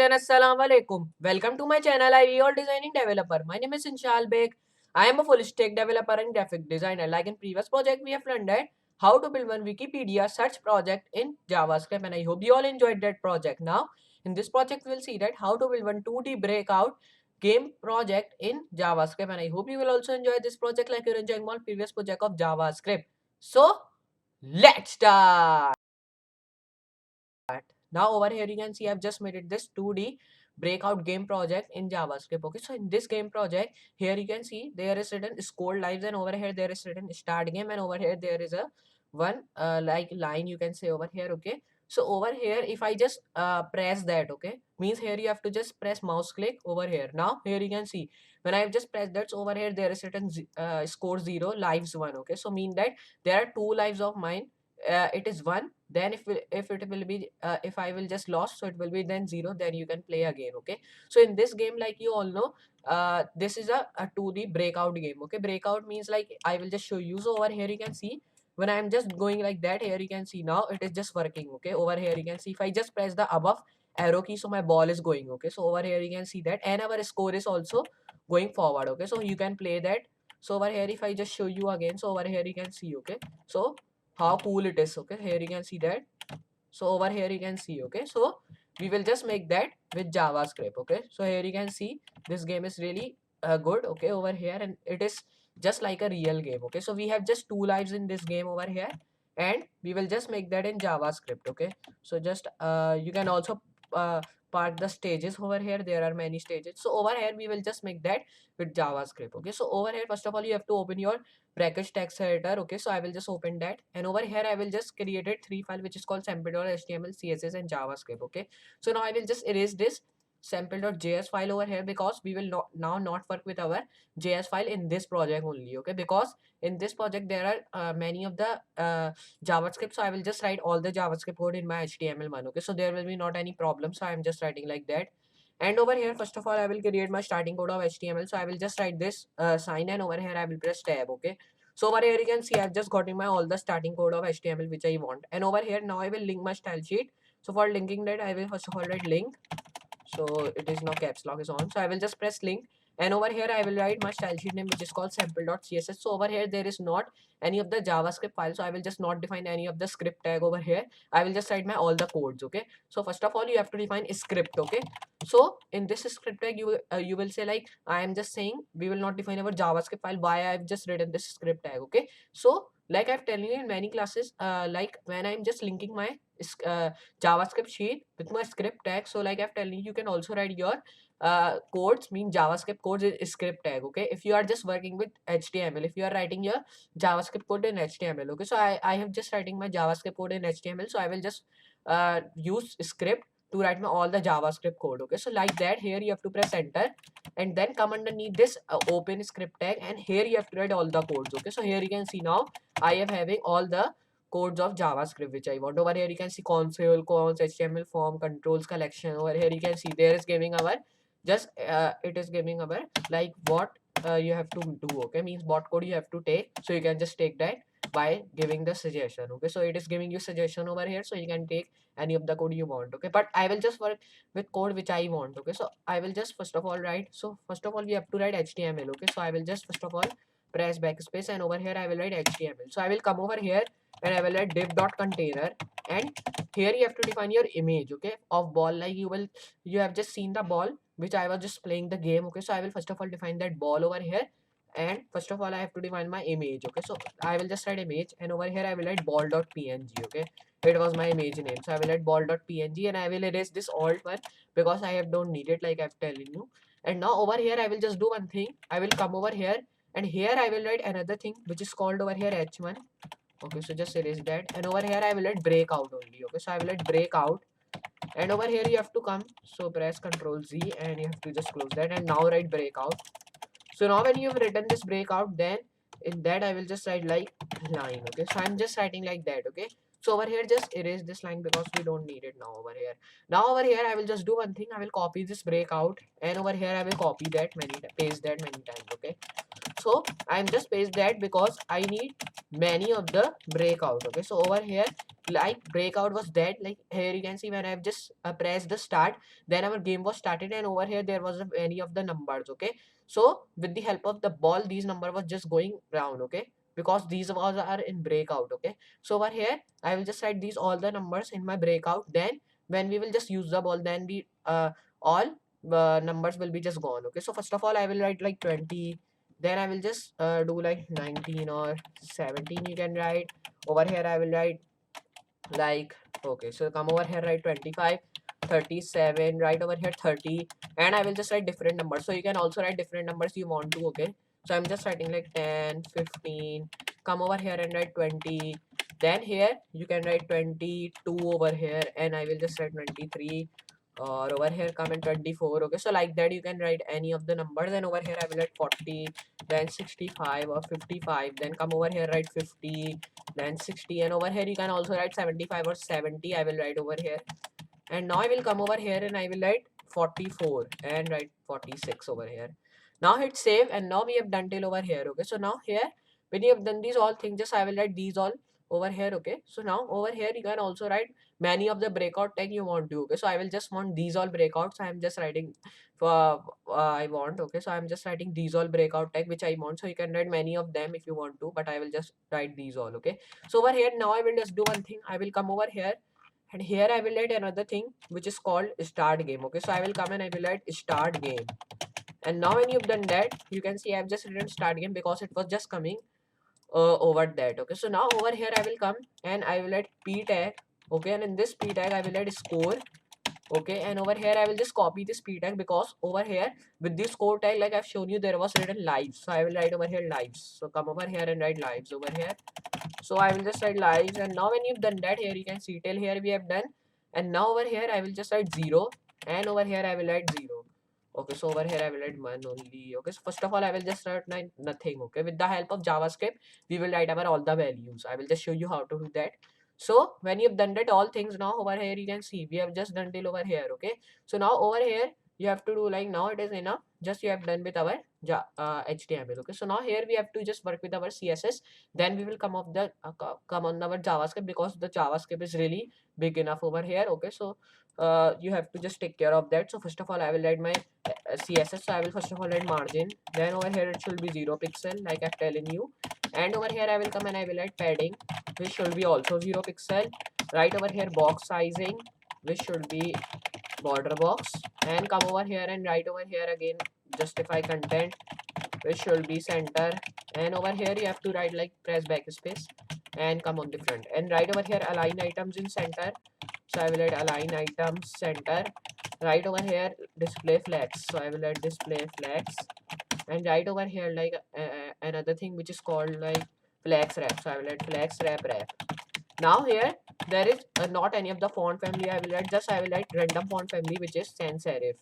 and Assalamu alaikum. Welcome to my channel. I am your designing developer. My name is Inshal Beg. I am a full stack developer and graphic designer. Like in previous project, we have learned that how to build one Wikipedia search project in JavaScript, and I hope you all enjoyed that project. Now, in this project, we will see that how to build one 2D breakout game project in JavaScript, and I hope you will also enjoy this project like you're enjoying my previous project of JavaScript. So, let's start. Now over here you can see I've just made it this 2D breakout game project in JavaScript. Okay, so in this game project, here you can see there is written score lives, and over here there is written start game, and over here there is a one like line you can say over here. Okay, so over here if I just press that, okay, means here you have to just press mouse click over here. Now here you can see when I've just pressed that, so over here there is written score 0 lives 1. Okay, so mean that there are 2 lives of mine, it is 1. Then if it will be if I will just lost, so it will be then 0, then you can play again. Okay, so in this game, like you all know, this is a 2D breakout game. Okay, breakout means like I will just show you. So over here you can see when I'm just going like that, here you can see now it is just working. Okay, over here you can see if I just press the above arrow key, so my ball is going. Okay, so over here you can see that, and our score is also going forward. Okay, so you can play that. So over here if I just show you again, so over here you can see. Okay, so how cool it is. Okay, here you can see that. So over here you can see. Okay, so we will just make that with JavaScript. Okay, so here you can see this game is really good. Okay, over here, and it is just like a real game. Okay, so we have just 2 lives in this game over here, and we will just make that in JavaScript. Okay, so just you can also park the stages over here. There are many stages, so over here we will just make that with JavaScript. Okay, so over here first of all you have to open your package text editor. Okay, so I will just open that, and over here I will just created 3 file which is called sample.html, css and javascript. Okay, so now I will just erase this sample.js file over here, because we will not work with our js file in this project only. Okay, because in this project there are many of the javascript, so I will just write all the javascript code in my html1. Okay, so there will be not any problem, so I am just writing like that. And over here first of all I will create my starting code of html, so I will just write this sign, and over here I will press tab. Okay, so over here you can see I've just gotten my all the starting code of html which I want, and over here now I will link my style sheet. So for linking that I will first of all write link. So it is now caps lock is on, so I will just press link, and over here I will write my style sheet name which is called sample.css. So over here there is not any of the javascript file, so I will just not define any of the script tag over here. I will just write my all the codes. Okay, so first of all you have to define a script. Okay, so in this script tag you will say like I am just saying we will not define our javascript file, why I've just written this script tag. Okay, so like I've telling you in many classes, like when I'm just linking my uh, JavaScript sheet with my script tag. So like I've telling you, you can also write your codes, mean JavaScript codes is script tag. Okay, if you are just working with HTML, if you are writing your JavaScript code in HTML. Okay, so I have just writing my JavaScript code in HTML, so I will just use script to write my all the JavaScript code. Okay, so like that, here you have to press enter, and then come underneath this open script tag, and here you have to write all the codes. Okay, so here you can see now I am having all the codes of JavaScript which I want. Over here you can see console, cons, HTML form, controls, collection. Over here you can see there is giving our just it is giving our like what you have to do. Okay, means what code you have to take, so you can just take that by giving the suggestion. Okay, so it is giving you suggestion over here, so you can take any of the code you want. Okay, but I will just work with code which I want. Okay, so I will just first of all write, so first of all we have to write HTML. Okay, so I will just first of all press backspace, and over here I will write HTML. So I will come over here and I will write div.container, and here you have to define your image. Okay, of ball, like you have just seen the ball which I was just playing the game. Okay, so I will first of all define that ball over here, and first of all I have to define my image. Okay, so I will just write image, and over here I will write ball.png. Okay, it was my image name, so I will write ball.png, and I will erase this alt one because I have don't need it, like I've telling you. And now over here I will just do one thing. I will come over here, and here I will write another thing which is called over here h1. Okay, so just erase that, and over here I will let breakout only. Okay, so I will let breakout, and over here you have to come, so press Ctrl Z, and you have to just close that, and now write breakout. So now when you have written this breakout, then in that I will just write like line. Okay, so I'm just writing like that. Okay, so over here just erase this line because we don't need it now over here. Now over here I will just do one thing. I will copy this breakout, and over here I will copy that paste that many times. Okay, So I'm just paste that because I need many of the breakout. Okay, so over here like breakout was that, like here you can see when I've just pressed the start, then our game was started, and over here there was any of the numbers. Okay, so with the help of the ball these number was just going round. Okay, because these ones are in breakout. Okay, so over here I will just write these all the numbers in my breakout. Then when we will just use the ball, then we all numbers will be just gone. Okay, so first of all I will write like 20, then I will just do like 19 or 17 you can write. Over here I will write like, okay, so come over here, write 25, 37, right over here 30, and I will just write different numbers. So you can also write different numbers you want to. Okay, so I'm just writing like 10, 15, come over here and write 20, then here you can write 22 over here, and I will just write 23, or over here come in 24. Okay, so like that you can write any of the numbers. Then over here I will write 40, then 65 or 55, then come over here write 50, then 60, and over here you can also write 75 or 70. I will write over here, and now I will come over here and I will write 44 and write 46 over here. Now hit save, and now we have done till over here. Okay, so now here when you have done these all things, just I will write these all over here. Okay, so now over here you can also write many of the breakout tag you want to. Okay, so I will just want these all breakouts. I am just writing for I want. Okay, so I am just writing these all breakout tag which I want. So you can write many of them if you want to, but I will just write these all. Okay, so over here now I will just do one thing. I will come over here, and here I will write another thing which is called start game. Okay, so I will come and I will write start game, and now when you've done that you can see I've just written start game because it was just coming over that. Okay, so now over here I will come and I will write p tag. Okay, and in this p tag I will write score. Okay, and over here I will just copy this p tag because over here with this score tag, like I've shown you, there was written lives, so I will write over here lives. So come over here and write lives over here. So I will just write lives, and now when you've done that, here you can see till here we have done, and now over here I will just write 0, and over here I will write 0. Okay, so over here I will write 1 only. Okay, so first of all I will just write nothing. Okay, with the help of JavaScript we will write our all the values. I will just show you how to do that. So when you've done that all things, now over here you can see we have just done till over here. Okay, so now over here you have to do like, now it is enough, just you have done with our HTML. Okay, so now here we have to just work with our CSS, then we will come off the come on our JavaScript because the JavaScript is really big enough over here. Okay, so you have to just take care of that. So first of all I will write my CSS. So I will first of all write margin, then over here it should be 0 pixel like I've telling you, and over here I will come and I will write padding, which should be also 0 pixel. Right over here box sizing, which should be border box, and come over here and write over here again justify content, which should be center, and over here you have to write like press backspace and come on the front, and right over here align items in center. So I will write align items center. Right over here display flex, so I will write display flex, and right over here like another thing which is called like flex wrap, so I will write flex wrap. Now here there is not any of the font family I will write, just I will write random font family which is sans serif.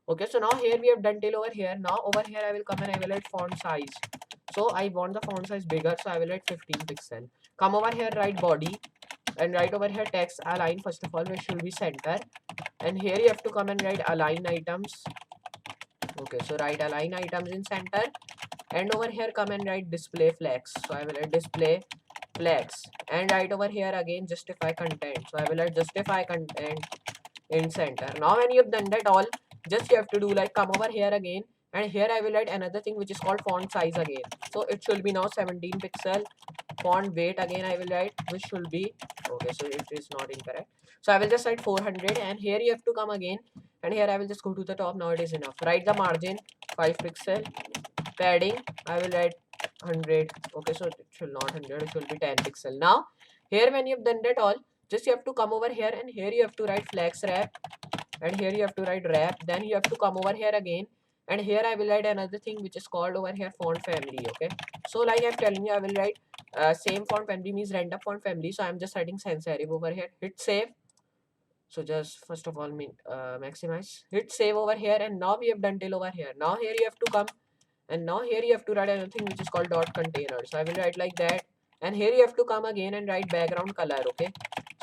Okay, so now here we have done till over here. Now over here I will come and I will write font size. So I want the font size bigger, so I will write 15 pixel. Come over here, write body, and right over here text align first of all, which should be center, and here you have to come and write align items. Okay, so write align items in center, and over here come and write display flex, so I will write display flex, and right over here again justify content, so I will write justify content in center. Now when you have done that all, just you have to do like come over here again, and here I will write another thing which is called font size again, so it should be now 17 pixel. Font weight again I will write, which should be, okay, so it is not incorrect, so I will just write 400, and here you have to come again, and here I will just go to the top. Now it is enough. Write the margin 5 pixel. Padding I will write 100. Okay, so it should not 100, it should be 10 pixel. Now here when you have done that all, just you have to come over here, and here you have to write flex wrap, and here you have to write wrap, then you have to come over here again, and here I will write another thing which is called over here font family. Okay, so like I'm telling you, I will write same font family means random font family, so I'm just writing sans serif over here. Hit save. So just first of all maximize, hit save over here, and now we have done till over here. Now here you have to come, and now here you have to write another thing which is called dot container, so I will write like that, and here you have to come again and write background color. Okay,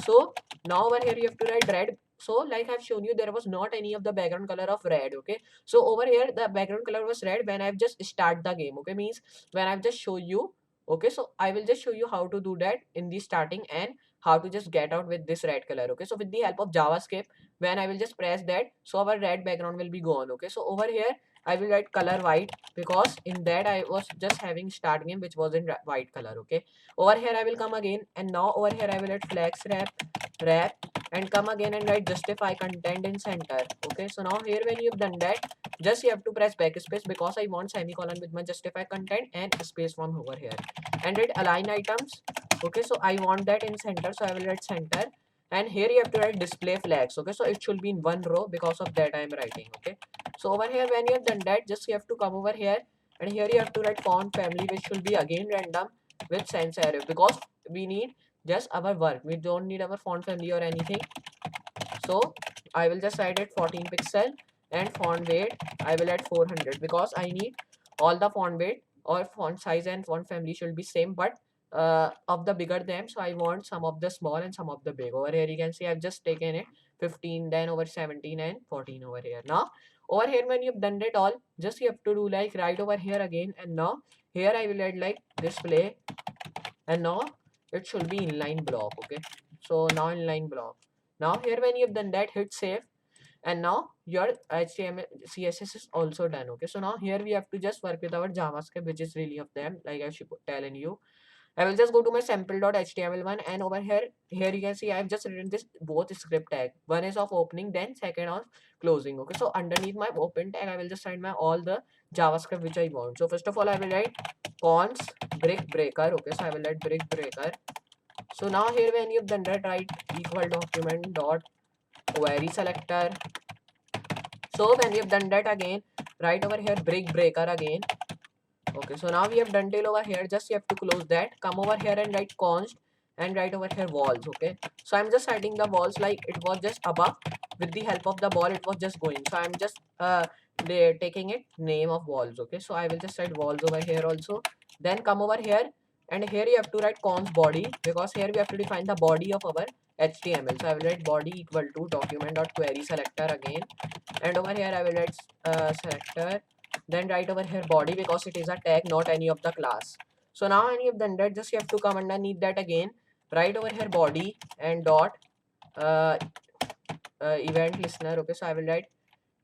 so now over here you have to write red So like I've shown you, there was not any of the background color of red. Okay, so over here the background color was red when I've just start the game. Okay, means when I've just show you. Okay, so I will just show you how to do that in the starting and how to just get out with this red color. Okay, so with the help of JavaScript, when I will just press that, so our red background will be gone. Okay, so over here I will write color white because in that I was just having start game which was in white color. Okay, over here I will come again, and now over here I will write flex wrap and come again and write justify content in center. Okay, so now here when you've done that, just you have to press backspace because I want semicolon with my justify content and space from over here, and write align items. Okay, so I want that in center, so I will write center, and here you have to write display flags. Okay, so it should be in one row, because of that I am writing. Okay, so over here when you have done that, just you have to come over here, and here you have to write font family, which should be again random with sans serif, because we need just our work, we don't need our font family or anything. So I will just write it 14 pixel, and font weight I will add 400 because I need all the font weight or font size and font family should be same, but of the bigger them, so I want some of the small and some of the big. Over here you can see I've just taken it 15, then over 17 and 14 over here. Now over here when you've done it all, just you have to do like right over here again, and now here I will add like display, and now it should be inline block. Okay, so now inline block. Now here when you've done that, hit save, and now your HTML CSS is also done. Okay, so now here we have to just work with our JavaScript, which is really of them, like I should telling you. I will just go to my sample.html one, and over here you can see I've just written this both script tag. One is of opening, then second of closing. Okay, so underneath my open tag I will just write my all the JavaScript which I want. So first of all I will write cons brick breaker. Okay, so I will write brick breaker. So now here when you've done that, write equal document dot query selector. So when we have done that again, right over here brick breaker again. Okay, so now we have done till over here, just you have to close that, come over here and write const, and write over here walls. Okay, so I'm just writing the walls like it was just above, with the help of the ball it was just going, so I'm just taking it name of walls. Okay, so I will just write walls over here also, then come over here, and here you have to write const body, because here we have to define the body of our HTML. So I will write body equal to document dot query selector again, and over here I will write selector, then write over here body because it is a tag, not any of the class. So now when you have done that, just you have to come underneath that again, write over here body and dot uh, event listener. Okay, so I will write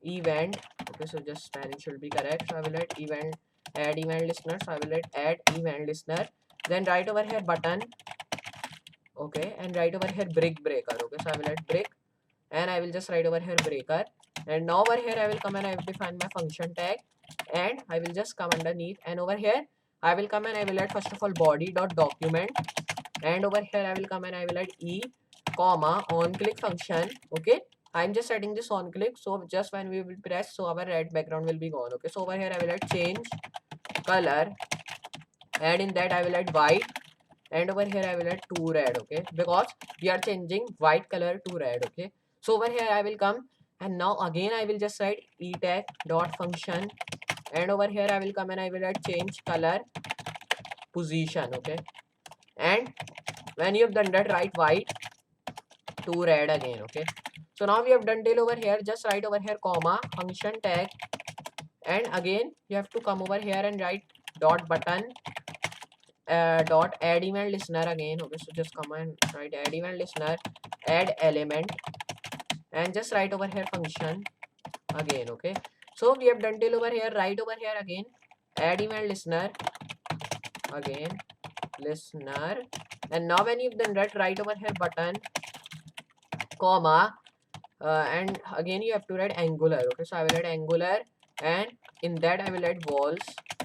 event. Okay, so just spelling should be correct, so I will write event, add event listener, so I will write add event listener, then write over here button. Okay, and write over here brick breaker. Okay, so I will write brick, and I will just write over here breaker, and now over here I will come and I will define my function tag, and I will just come underneath, and over here I will come and I will add first of all body dot document, and over here I will come and I will add e comma on click function. Okay, I'm just adding this on click, so just when we will press, so our red background will be gone. Okay, so over here I will add change color, and in that I will add white, and over here I will add to red. Okay, because we are changing white color to red. Okay, so over here I will come, and now again I will just write e tag dot function, and over here I will come and I will add change color position. Okay, and when you have done that, write white to red again. Okay, so now we have done till over here, just write over here comma function tag, and again you have to come over here and write dot button dot add event listener again. Okay, so just come and write add event listener, add element, and just write over here function again. Okay, so we have done till over here, right over here again add event listener again listener, and now when you've done that, write over here button comma and again you have to write angular. Okay, so I will add angular, and in that I will add walls,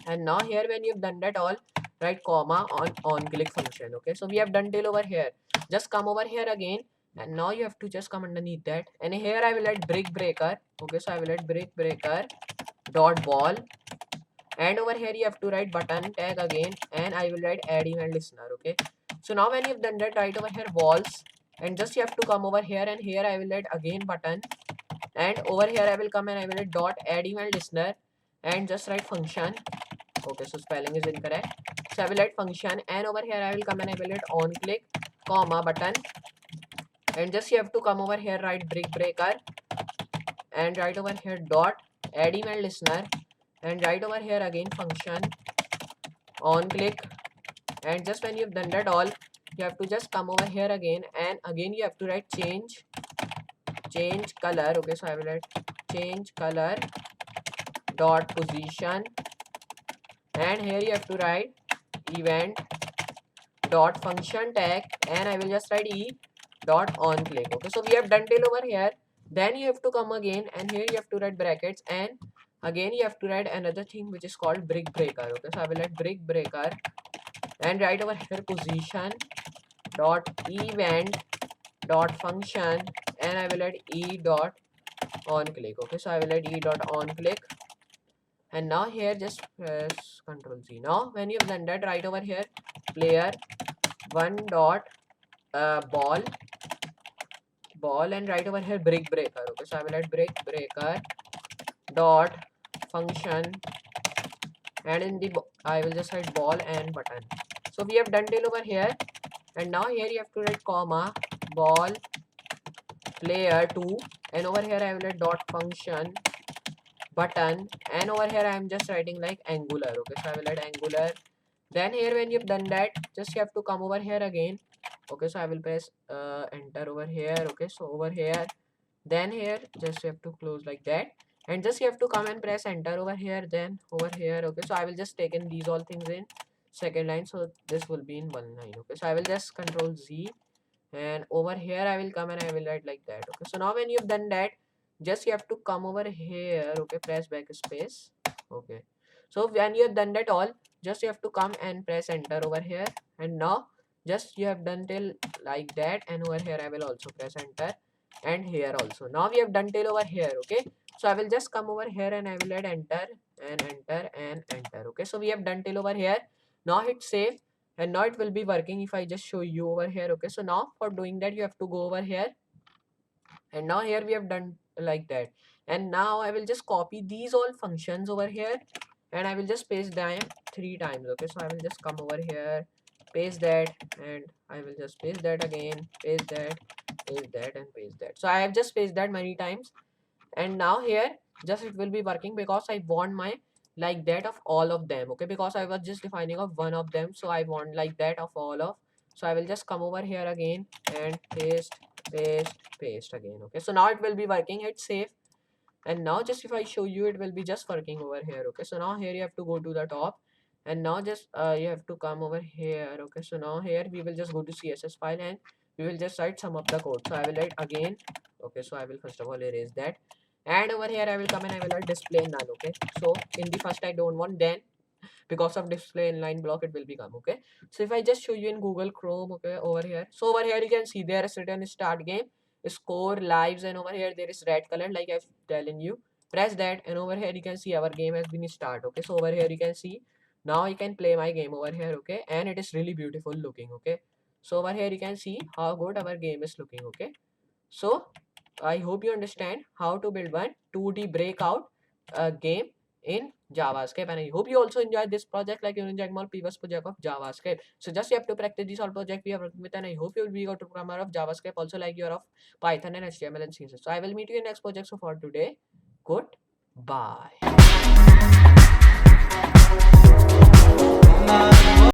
and now here when you've done that all, write comma on click function. Okay, so we have done till over here, just come over here again, and now you have to just come underneath that, and here I will add brick breaker. Okay, so I will add brick breaker dot wall, and over here you have to write button tag again, and I will write add event listener. Okay, so now when you've done that, write over here walls, and just you have to come over here, and here I will add again button, and over here I will come and I will add dot add event listener, and just write function. Okay, so spelling is incorrect, so I will add function, and over here I will come and I will add on click comma button, and just you have to come over here, write brick breaker, and write over here dot add email listener, and write over here again function on click. And just when you've done that all, you have to just come over here again, and again you have to write change color. Okay, so I will write change color dot position, and here you have to write event dot function tag, and I will just write e dot on click. Okay, so we have done till over here. Then you have to come again, and here you have to write brackets, and again you have to write another thing which is called brick breaker. Okay, so I will write brick breaker, and write over here position dot event dot function, and I will add e dot on click. Okay, so I will add e dot on click, and now here just press Ctrl Z. Now when you have done that, write over here player one dot ball, and write over here brick breaker. Okay, so I will add brick breaker dot function, and in the I will just write ball and button. So we have done till over here, and now here you have to write comma ball player 2, and over here I will write dot function button, and over here I am just writing like angular. Okay, so I will add angular. Then here when you've done that, just you have to come over here again. Okay, so I will press enter over here. Okay, so over here, then here just you have to close like that, and just you have to come and press enter over here, then over here. Okay, so I will just take in these all things in second line, so this will be in one line. Okay, so I will just Control Z, and over here I will come and I will write like that. Okay, so now when you've done that, just you have to come over here. Okay, press backspace. Okay, so when you have done that all, just you have to come and press enter over here, and now just you have done till like that, and over here I will also press enter, and here also. Now we have done till over here. Okay, so I will just come over here and I will add enter and enter and enter. Okay, so we have done till over here. Now hit save, and now it will be working if I just show you over here. Okay, so now for doing that you have to go over here, and now here we have done like that, and now I will just copy these all functions over here, and I will just paste them 3 times. Okay, so I will just come over here, paste that, and I will just paste that again, paste that, paste that, and paste that. So I have just pasted that many times, and now here just it will be working because I want my like that of all of them. Okay, because I was just defining of one of them, so I want like that of all of. So I will just come over here again and paste, paste again. Okay, so now it will be working. It's safe, and now just if I show you, it will be just working over here. Okay, so now here you have to go to the top, and now just you have to come over here. Okay, so now here we will just go to CSS file, and we will just write some of the code. So I will write again. Okay, so I will first of all erase that, and over here I will come and I will write display none. Okay, so in the first I don't want, then because of display inline block it will become. Okay, so if I just show you in Google Chrome, okay, over here, so over here you can see there is written start game, score, lives, and over here there is red color like I've telling you. Press that, and over here you can see our game has been start. Okay, so over here you can see now you can play my game over here. Okay, and it is really beautiful looking. Okay, so over here you can see how good our game is looking. Okay, so I hope you understand how to build one 2D breakout game in JavaScript, and I hope you also enjoyed this project like you enjoyed my previous project of JavaScript. So just you have to practice this all project we are working with, and I hope you will be able to programmer of JavaScript also like you are of Python and HTML and CSS. So I will meet you in next project. So for today, goodbye.